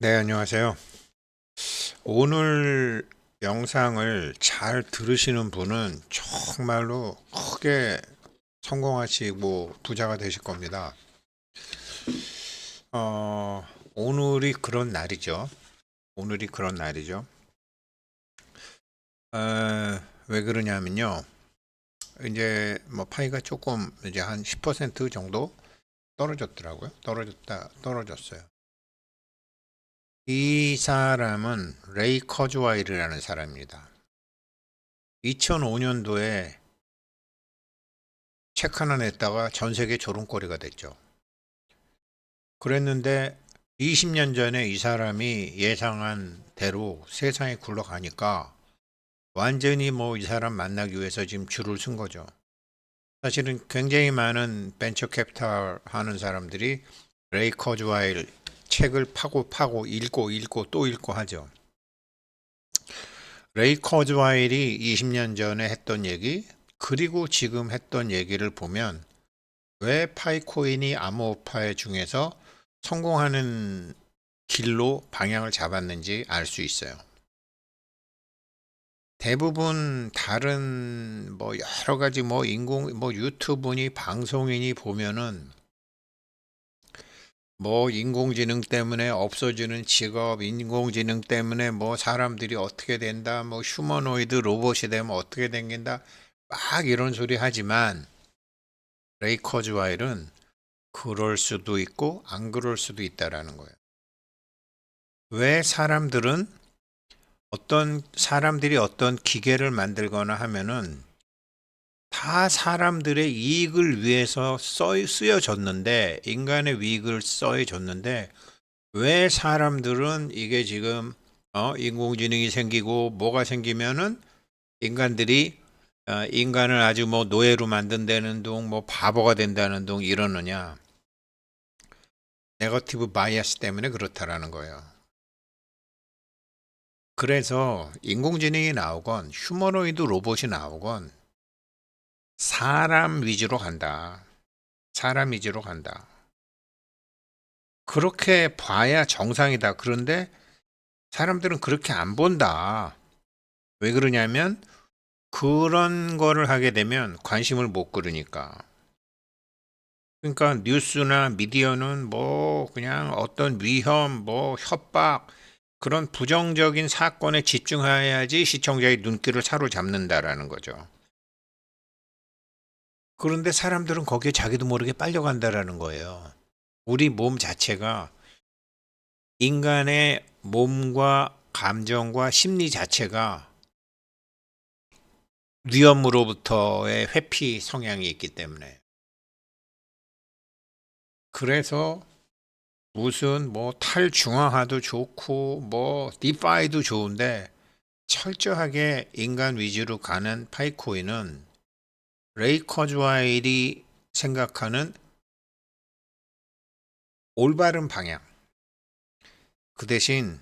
네, 안녕하세요. 오늘 영상을 잘 들으시는 분은 정말로 크게 성공하시고 부자가 되실 겁니다. 오늘이 그런 날이죠. 오늘이 그런 날이죠. 왜 그러냐면요. 이제 뭐 파이가 조금 이제 한 10% 정도 떨어졌더라고요. 떨어졌어요. 이 사람은 레이 커즈와이르라는 사람입니다. 2005년도에 책 하나 냈다가 전 세계 조롱거리가 됐죠. 그랬는데 20년 전에 이 사람이 예상한 대로 세상에 굴러가니까 완전히 뭐 이 사람 만나기 위해서 지금 줄을 쓴 거죠. 사실은 굉장히 많은 벤처 캐피탈 하는 사람들이 레이 커즈와일 책을 파고 읽고 또 읽고 하죠. 레이 커즈와일이 20년 전에 했던 얘기 그리고 지금 했던 얘기를 보면 왜 파이코인이 암호화폐 중에서 성공하는 길로 방향을 잡았는지 알 수 있어요. 대부분 다른 뭐 여러 가지 뭐 유튜브니 방송이니 보면은 뭐 인공지능 때문에 없어지는 직업, 인공지능 때문에 뭐 사람들이 어떻게 된다, 뭐 휴머노이드 로봇이 되면 어떻게 된다, 막 이런 소리 하지만 레이 커즈와일은 그럴 수도 있고 안 그럴 수도 있다라는 거예요. 왜 사람들이 어떤 기계를 만들거나 하면은 다 사람들의 이익을 위해서 쓰여졌는데, 인간의 이익을 써여졌는데, 왜 사람들은 이게 지금, 인공지능이 생기고 뭐가 생기면은 인간들이, 인간을 아주 뭐 노예로 만든다는 둥, 뭐 바보가 된다는 둥 이러느냐. 네거티브 바이어스 때문에 그렇다라는 거예요. 그래서 인공지능이 나오건 휴머노이드 로봇이 나오건 사람 위주로 간다. 사람 위주로 간다. 그렇게 봐야 정상이다. 그런데 사람들은 그렇게 안 본다. 왜 그러냐면 그런 거를 하게 되면 관심을 못 끌으니까. 그러니까 뉴스나 미디어는 뭐 그냥 어떤 위험, 뭐 협박, 그런 부정적인 사건에 집중해야지 시청자의 눈길을 사로잡는다라는 거죠. 그런데 사람들은 거기에 자기도 모르게 빨려간다라는 거예요. 우리 몸 자체가 인간의 몸과 감정과 심리 자체가 위험으로부터의 회피 성향이 있기 때문에. 그래서 무슨 뭐 탈중앙화도 좋고 뭐 디파이도 좋은데 철저하게 인간 위주로 가는 파이코인은 레이 커즈와일이 생각하는 올바른 방향. 그 대신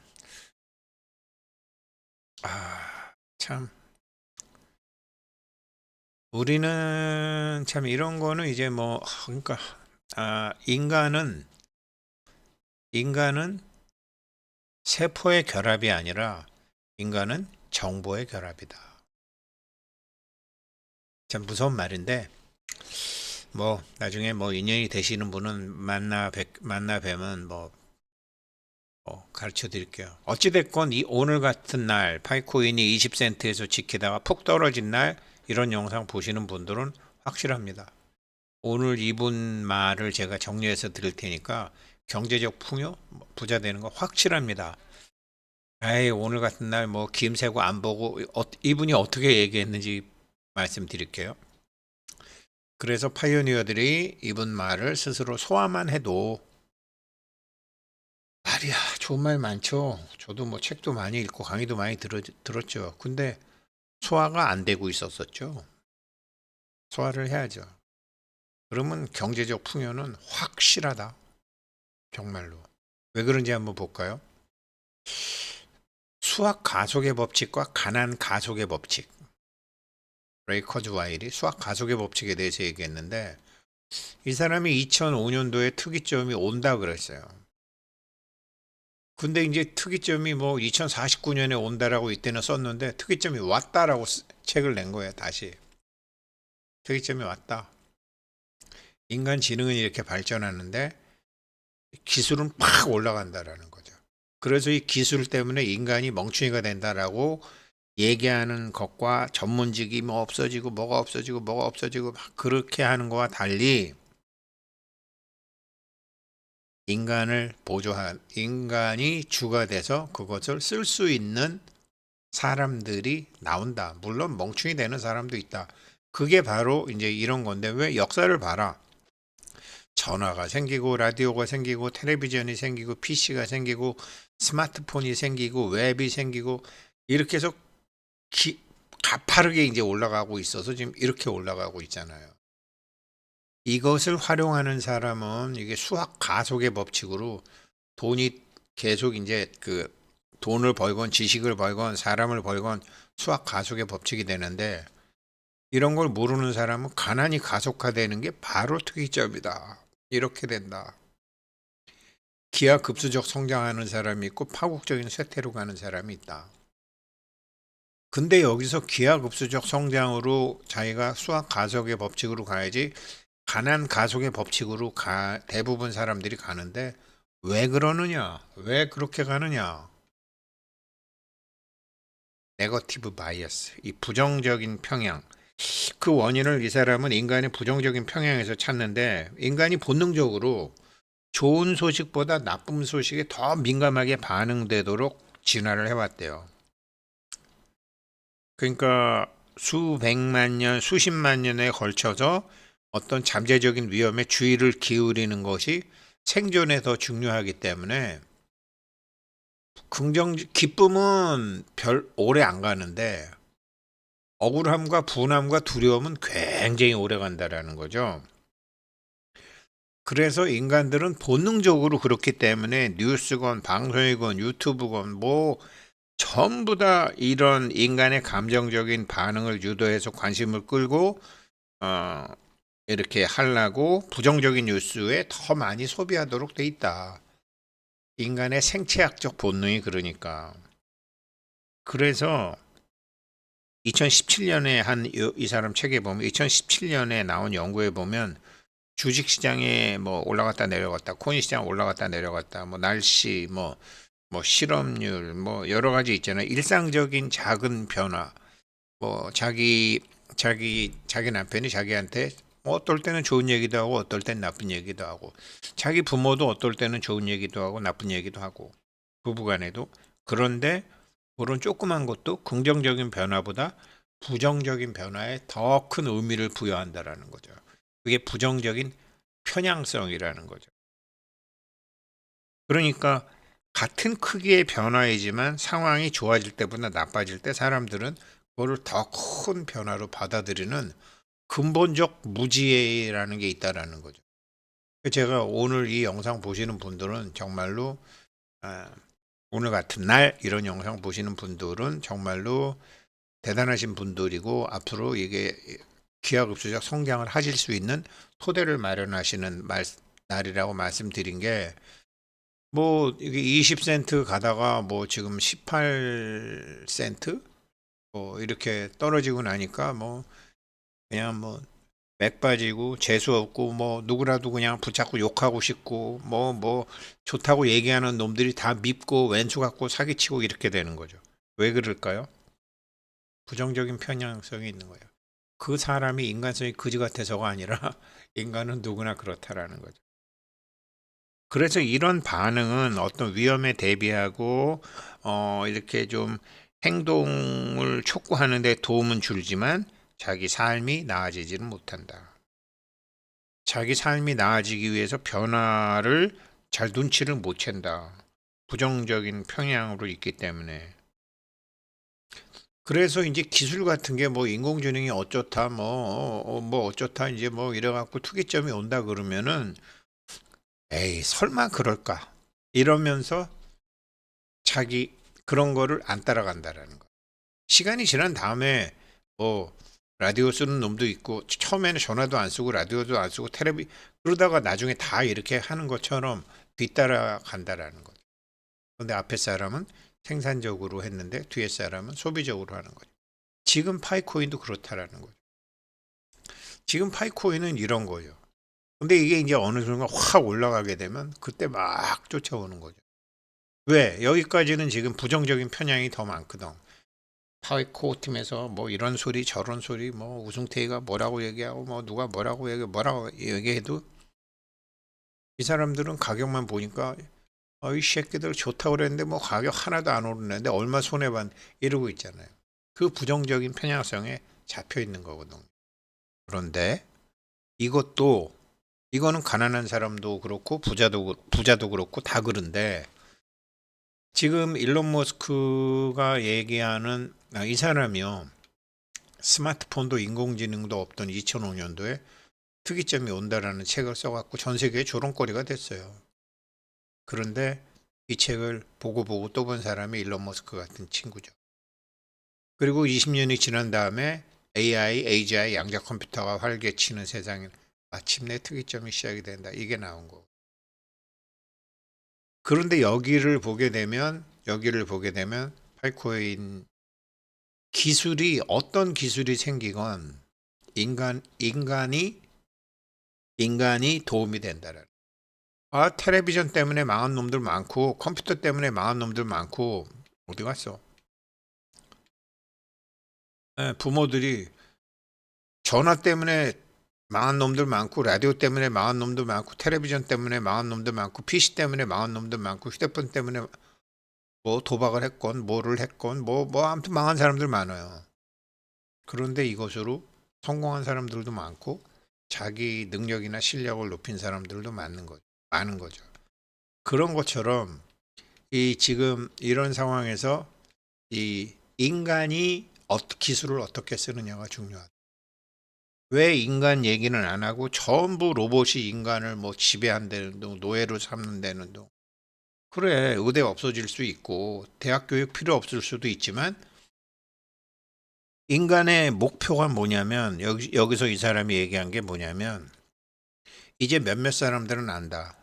참 우리는 참 이런 거는 이제 뭐 그러니까 인간은 세포의 결합이 아니라 인간은 정보의 결합이다. 참 무서운 말인데 뭐 나중에 뭐 인연이 되시는 분은 만나 뵈면 가르쳐 드릴게요. 어찌 됐건 이 오늘 같은 날 파이코인이 20센트에서 지키다가 푹 떨어진 날 이런 영상 보시는 분들은 확실합니다. 오늘 이분 말을 제가 정리해서 드릴 테니까 경제적 풍요, 부자 되는 거 확실합니다. 에이, 오늘 같은 날 뭐 김새고 안 보고 이분이 어떻게 얘기했는지 말씀드릴게요. 그래서 파이오니어들이 이분 말을 스스로 소화만 해도 말이야 좋은 말 많죠. 저도 뭐 책도 많이 읽고 강의도 많이 들었죠. 근데 소화가 안 되고 있었었죠. 소화를 해야죠. 그러면 경제적 풍요는 확실하다. 정말로. 왜 그런지 한번 볼까요? 수학 가속의 법칙과 가난 가속의 법칙. 레이 커즈와일이 수학 가속의 법칙에 대해서 얘기했는데 이 사람이 2005년도에 특이점이 온다 그랬어요. 근데 이제 특이점이 뭐 2049년에 온다라고 이때는 썼는데 특이점이 왔다라고 책을 낸 거예요. 다시 특이점이 왔다. 인간 지능은 이렇게 발전하는데 기술은 팍 올라간다라는 거죠. 그래서 이 기술 때문에 인간이 멍충이가 된다라고 얘기하는 것과 전문직이 뭐 없어지고 뭐가 없어지고 뭐가 없어지고 막 그렇게 하는 거와 달리 인간을 보조한 인간이 주가 돼서 그것을 쓸 수 있는 사람들이 나온다. 물론 멍충이 되는 사람도 있다. 그게 바로 이제 이런 건데 왜 역사를 봐라. 전화가 생기고 라디오가 생기고 텔레비전이 생기고 PC가 생기고 스마트폰이 생기고 웹이 생기고 이렇게 해서 가파르게 이제 올라가고 있어서 지금 이렇게 올라가고 있잖아요. 이것을 활용하는 사람은 이게 수학 가속의 법칙으로 돈이 계속 이제 그 돈을 벌건 지식을 벌건 사람을 벌건 수학 가속의 법칙이 되는데 이런 걸 모르는 사람은 가난이 가속화되는 게 바로 특이점이다. 이렇게 된다. 기하급수적 성장하는 사람이 있고 파국적인 쇠퇴로 가는 사람이 있다. 근데 여기서 기하급수적 성장으로 자기가 수학 가속의 법칙으로 가야지 가난 가속의 법칙으로 대부분 사람들이 가는데 왜 그러느냐? 왜 그렇게 가느냐? 네거티브 바이어스, 이 부정적인 평양. 그 원인을 이 사람은 인간의 부정적인 평양에서 찾는데 인간이 본능적으로 좋은 소식보다 나쁜 소식에 더 민감하게 반응되도록 진화를 해왔대요. 그러니까 수백만 년, 수십만 년에 걸쳐서 어떤 잠재적인 위험에 주의를 기울이는 것이 생존에 더 중요하기 때문에 기쁨은 별 오래 안 가는데 억울함과 분함과 두려움은 굉장히 오래 간다라는 거죠. 그래서 인간들은 본능적으로 그렇기 때문에 뉴스건 방송이건 유튜브건 뭐 전부 다 이런 인간의 감정적인 반응을 유도해서 관심을 끌고 어, 이렇게 하려고 부정적인 뉴스에 더 많이 소비하도록 돼 있다. 인간의 생체학적 본능이 그러니까. 그래서 2017년에 한 이 사람 책에 보면 2017년에 나온 연구에 보면 주식 시장에 뭐 올라갔다 내려갔다, 코인 시장 올라갔다 내려갔다, 뭐 날씨, 뭐 실업률, 뭐 여러 가지 있잖아요. 일상적인 작은 변화. 뭐 자기 남편이 자기한테 뭐 어떨 때는 좋은 얘기도 하고 어떨 땐 나쁜 얘기도 하고 자기 부모도 어떨 때는 좋은 얘기도 하고 나쁜 얘기도 하고 부부간에도 그런데 그런 조그만 것도 긍정적인 변화보다 부정적인 변화에 더 큰 의미를 부여한다라는 거죠. 그게 부정적인 편향성이라는 거죠. 그러니까 같은 크기의 변화이지만 상황이 좋아질 때보다 나빠질 때 사람들은 그거를 더 큰 변화로 받아들이는 근본적 무지라는 게 있다라는 거죠. 제가 오늘 이 영상 보시는 분들은 정말로 아, 오늘 같은 날 이런 영상 보시는 분들은 정말로 대단하신 분들이고 앞으로 이게 기하급수적 성장을 하실 수 있는 토대를 마련하시는 날이라고 말씀드린 게 뭐 이게 20센트 가다가 뭐 지금 18센트 뭐 이렇게 떨어지고 나니까 뭐 그냥 뭐 맥 빠지고 재수 없고 뭐 누구라도 그냥 붙잡고 욕하고 싶고 뭐 좋다고 얘기하는 놈들이 다 밉고 왼수 갖고 사기치고 이렇게 되는 거죠. 왜 그럴까요? 부정적인 편향성이 있는 거예요. 그 사람이 인간성이 그지 같아서가 아니라 인간은 누구나 그렇다라는 거죠. 그래서 이런 반응은 어떤 위험에 대비하고 이렇게 좀 행동을 촉구하는 데 도움은 줄지만 자기 삶이 나아지지는 못한다. 자기 삶이 나아지기 위해서 변화를 잘 눈치를 못 챈다. 부정적인 평향으로 있기 때문에. 그래서 이제 기술 같은 게 뭐 인공지능이 어쩌다 뭐 어쩌다 이제 뭐 이래갖고 특이점이 온다 그러면은 에이 설마 그럴까 이러면서 자기 그런 거를 안 따라간다라는 거. 시간이 지난 다음에 뭐 라디오 쓰는 놈도 있고 처음에는 전화도 안 쓰고 라디오도 안 쓰고 그러다가 나중에 다 이렇게 하는 것처럼 뒤따라 간다라는 거죠. 근데 앞에 사람은 생산적으로 했는데 뒤에 사람은 소비적으로 하는 거죠. 지금 파이코인도 그렇다라는 거죠. 지금 파이코인은 이런 거예요. 근데 이게 이제 어느 순간 확 올라가게 되면 그때 막 쫓아오는 거죠. 왜? 여기까지는 지금 부정적인 편향이 더 많거든. 파이코 팀에서 뭐 이런 소리 저런 소리 뭐 우승태이가 뭐라고 얘기하고 뭐 누가 뭐라고 얘기해도 이 사람들은 가격만 보니까 이 새끼들 좋다고 그랬는데 뭐 가격 하나도 안 오르는데 얼마 손해반 이러고 있잖아요. 그 부정적인 편향성에 잡혀 있는 거거든. 그런데 이것도 이거는 가난한 사람도 그렇고 부자도 그렇고 다 그런데 지금 일론 머스크가 얘기하는 이 사람이요. 스마트폰도 인공지능도 없던 2005년도에 특이점이 온다라는 책을 써갖고 전 세계에 조롱거리가 됐어요. 그런데 이 책을 보고 또 본 사람이 일론 머스크 같은 친구죠. 그리고 20년이 지난 다음에 AI, AGI, 양자 컴퓨터가 활개치는 세상에 마침내 특이점이 시작이 된다. 이게 나온 거. 그런데 여기를 보게 되면 팔코인 기술이 어떤 기술이 생기건 인간이 도움이 된다는. 텔레비전 때문에 망한 놈들 많고 컴퓨터 때문에 망한 놈들 많고 어디 갔어? 부모들이 전화 때문에 망한 놈들 많고 라디오 때문에 망한 놈들 많고 텔레비전 때문에 망한 놈들 많고 PC 때문에 망한 놈들 많고 휴대폰 때문에 뭐 도박을 했건 뭐를 했건 뭐 아무튼 망한 사람들 많아요. 그런데 이것으로 성공한 사람들도 많고 자기 능력이나 실력을 높인 사람들도 많은 거죠. 그런 것처럼 이 지금 이런 상황에서 이 인간이 기술을 어떻게 쓰느냐가 중요하다. 왜 인간 얘기는 안 하고 전부 로봇이 인간을 뭐 지배한다는 둥, 노예로 삼는다는 둥. 그래, 의대 없어질 수 있고 대학 교육 필요 없을 수도 있지만 인간의 목표가 뭐냐면 여기서 이 사람이 얘기한 게 뭐냐면 이제 몇몇 사람들은 안다.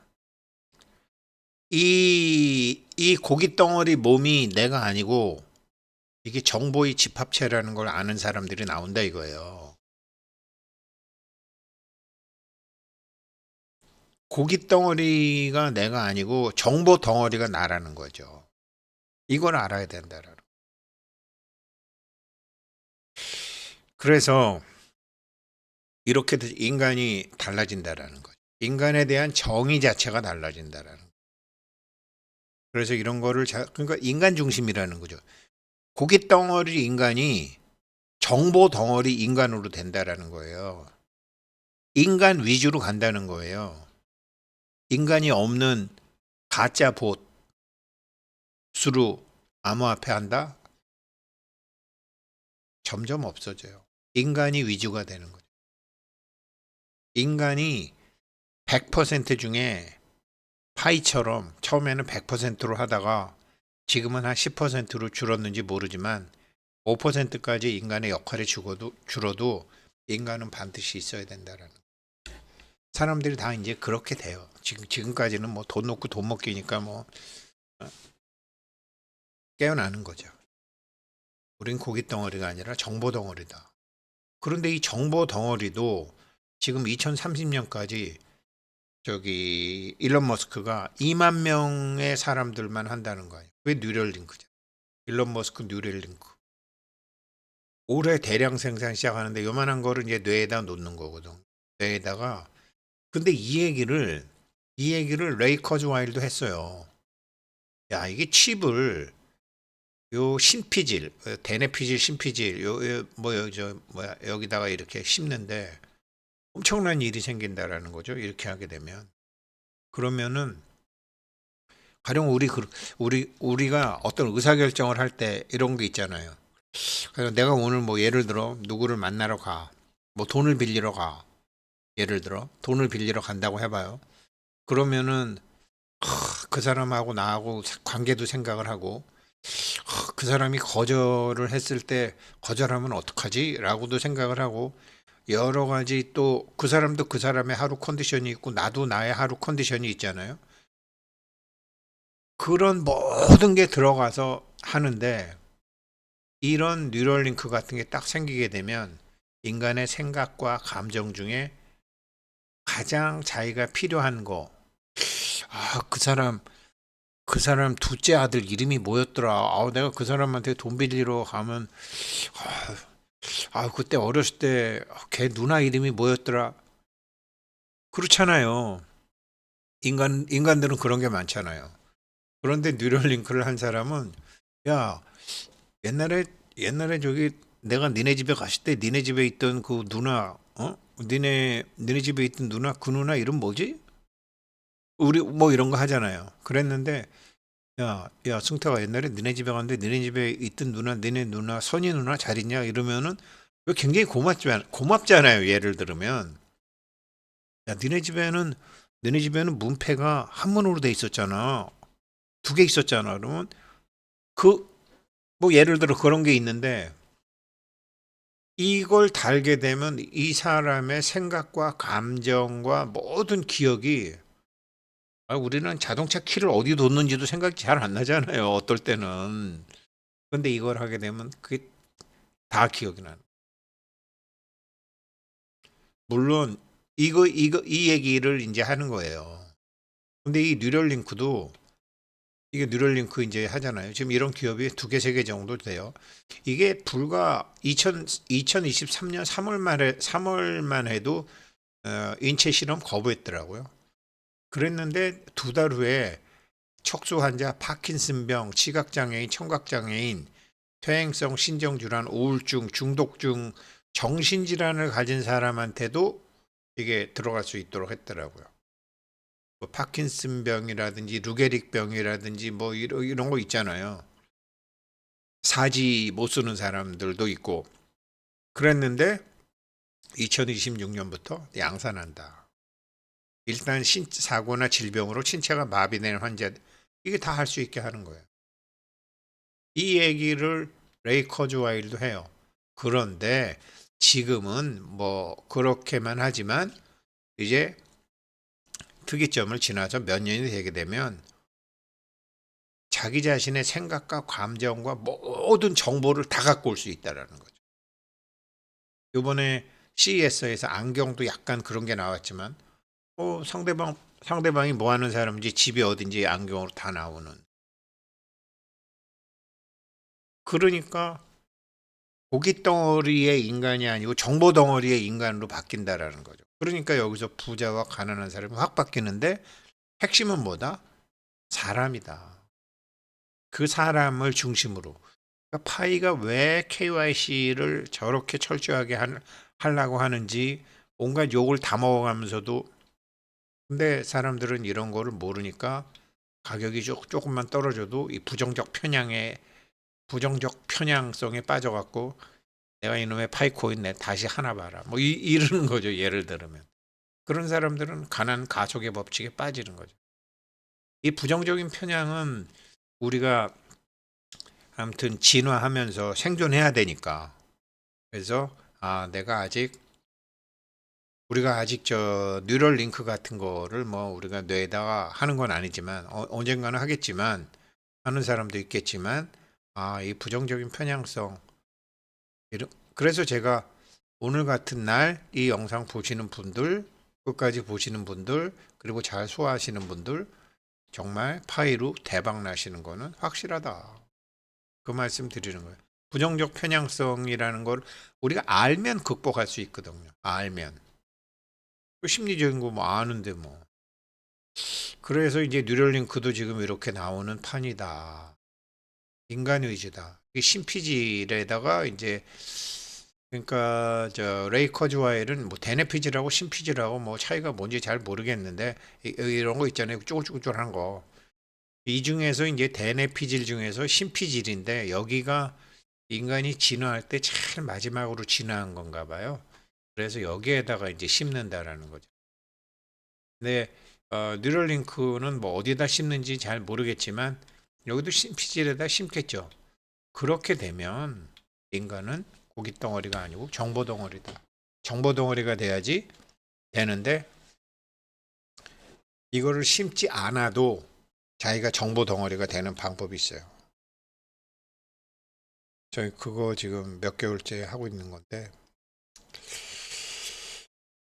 이 고깃 덩어리 몸이 내가 아니고 이게 정보의 집합체라는 걸 아는 사람들이 나온다 이거예요. 고깃 덩어리가 내가 아니고 정보 덩어리가 나라는 거죠. 이걸 알아야 된다라는. 그래서 이렇게 인간이 달라진다라는 거죠. 인간에 대한 정의 자체가 달라진다라는 거죠. 그래서 이런 거를 그러니까 인간 중심이라는 거죠. 고깃 덩어리 인간이 정보 덩어리 인간으로 된다라는 거예요. 인간 위주로 간다는 거예요. 인간이 없는 가짜 봇수로 암호화폐 한다? 점점 없어져요. 인간이 위주가 되는 거죠. 인간이 100% 중에 파이처럼 처음에는 100%로 하다가 지금은 한 10%로 줄었는지 모르지만 5%까지 인간의 역할이 줄어도 인간은 반드시 있어야 된다라는. 사람들이 다 이제 그렇게 돼요. 지금까지는 뭐 돈 놓고 돈 먹기니까 뭐 깨어나는 거죠. 우린 고깃 덩어리가 아니라 정보 덩어리다. 그런데 이 정보 덩어리도 지금 2030년까지 저기 일론 머스크가 2만 명의 사람들만 한다는 거예요. 그게 뉴럴링크죠. 일론 머스크 뉴럴링크. 올해 대량 생산 시작하는데 요만한 거를 이제 뇌에다 놓는 거거든. 뇌에다가. 근데 이 얘기를 레이 커즈와일도 했어요. 야, 이게 칩을 요 신피질, 대뇌피질, 신피질, 여기다가 이렇게 심는데 엄청난 일이 생긴다라는 거죠. 이렇게 하게 되면. 그러면은 가령 우리가 어떤 의사결정을 할 때 이런 게 있잖아요. 그래서 내가 오늘 뭐 예를 들어 누구를 만나러 가. 뭐 돈을 빌리러 가. 예를 들어 돈을 빌리러 간다고 해봐요. 그러면은 그 사람하고 나하고 관계도 생각을 하고 그 사람이 거절을 했을 때 거절하면 어떡하지? 라고도 생각을 하고 여러 가지 또 그 사람도 그 사람의 하루 컨디션이 있고 나도 나의 하루 컨디션이 있잖아요. 그런 모든 게 들어가서 하는데, 이런 뉴럴링크 같은 게 딱 생기게 되면 인간의 생각과 감정 중에 가장 자기가 필요한 거, 그 사람 둘째 아들 이름이 뭐였더라? 내가 그 사람한테 돈 빌리러 가면, 그때 어렸을 때 걔 누나 이름이 뭐였더라? 그렇잖아요. 인간들은 그런 게 많잖아요. 그런데 뉴럴링크를 한 사람은, 야, 옛날에 저기 내가 니네 집에 갔을 때 니네 집에 있던 그 누나, 니네 집에 있던 누나, 그 누나 이름 뭐지? 우리 뭐 이런 거 하잖아요. 그랬는데, 야, 승태가 옛날에 니네 집에 갔는데 니네 집에 있던 누나, 니네 누나, 선희 누나 잘 있냐? 이러면은 이거 굉장히 고맙잖아요. 예를 들으면, 야, 니네 집에는 문패가 한문으로 돼 있었잖아. 두 개 있었잖아. 그러면 그 뭐 예를 들어 그런 게 있는데, 이걸 달게 되면 이 사람의 생각과 감정과 모든 기억이, 우리는 자동차 키를 어디 뒀는지도 생각이 잘 안 나잖아요. 어떨 때는. 근데 이걸 하게 되면 그게 다 기억이 나는. 물론 이 얘기를 이제 하는 거예요. 근데 이게 뉴럴링크 이제 하잖아요. 지금 이런 기업이 두 개, 세 개 정도 돼요. 이게 불과 2023년 3월만 해도 인체 실험 거부했더라고요. 그랬는데 두 달 후에 척수 환자, 파킨슨병, 시각장애인, 청각장애인, 퇴행성 신경질환, 우울증, 중독증, 정신질환을 가진 사람한테도 이게 들어갈 수 있도록 했더라고요. 뭐 파킨슨병이라든지 루게릭병이라든지 뭐 이런 거 있잖아요. 사지 못 쓰는 사람들도 있고. 그랬는데 2026년부터 양산한다. 일단 사고나 질병으로 신체가 마비된 환자, 이게 다 할 수 있게 하는 거예요. 이 얘기를 레이 커즈와일도 해요. 그런데 지금은 뭐 그렇게만 하지만 이제 특이점을 지나서 몇 년이 되게 되면 자기 자신의 생각과 감정과 모든 정보를 다 갖고 올 수 있다는 거죠. 이번에 CES에서 안경도 약간 그런 게 나왔지만, 상대방이 뭐 하는 사람인지 집이 어딘지 안경으로 다 나오는. 그러니까 고기 덩어리의 인간이 아니고 정보 덩어리의 인간으로 바뀐다라는 거죠. 그러니까 여기서 부자와 가난한 사람이 확 바뀌는데, 핵심은 뭐다? 사람이다. 그 사람을 중심으로. 그러니까 파이가 왜 KYC를 저렇게 철저하게 하려고 하는지 온갖 욕을 다 먹어가면서도, 근데 사람들은 이런 거를 모르니까 가격이 조금만 떨어져도 이 부정적 편향성에 빠져갖고, 내가 이놈의 파이코인 내 다시 하나 봐라. 뭐 이러는 거죠. 예를 들면. 그런 사람들은 가난 가속의 법칙에 빠지는 거죠. 이 부정적인 편향은 우리가 아무튼 진화하면서 생존해야 되니까. 그래서 우리가 아직 저 뉴럴 링크 같은 거를 뭐 우리가 뇌에다가 하는 건 아니지만, 언젠가는 하겠지만, 하는 사람도 있겠지만, 이 부정적인 편향성, 그래서 제가 오늘 같은 날 이 영상 보시는 분들, 끝까지 보시는 분들, 그리고 잘 소화하시는 분들, 정말 파이로 대박 나시는 거는 확실하다. 그 말씀 드리는 거예요. 부정적 편향성이라는 걸 우리가 알면 극복할 수 있거든요. 알면. 그 심리적인 거 뭐 아는데 뭐. 그래서 이제 뉴럴링크도 지금 이렇게 나오는 판이다. 인간의지다. 이게 신피질에다가 이제, 그러니까 저 레이 커즈와일은 뭐 대뇌피질하고 신피질하고 뭐 차이가 뭔지 잘 모르겠는데, 이런 거 있잖아요. 쪼글쪼글한 거. 이 중에서 이제 대뇌피질 중에서 신피질인데, 여기가 인간이 진화할 때 제일 마지막으로 진화한 건가 봐요. 그래서 여기에다가 이제 심는다라는 거죠. 근데 뉴럴링크는 뭐 어디다 심는지 잘 모르겠지만 여기도 신피질에다 심겠죠. 그렇게 되면 인간은 고기 덩어리가 아니고 정보 덩어리다. 정보 덩어리가 돼야지 되는데, 이거를 심지 않아도 자기가 정보 덩어리가 되는 방법이 있어요. 저희 그거 지금 몇 개월째 하고 있는 건데,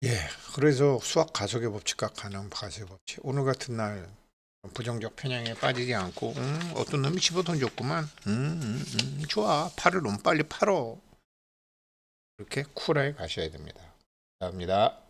예, 그래서 수학 가속의 법칙과 가능 가속의 법칙. 오늘 같은 날 부정적 편향에 빠지지 않고, 어떤 놈이 집어 던졌구만. 좋아. 팔을 너무 빨리 팔어. 이렇게 쿨하게 가셔야 됩니다. 감사합니다.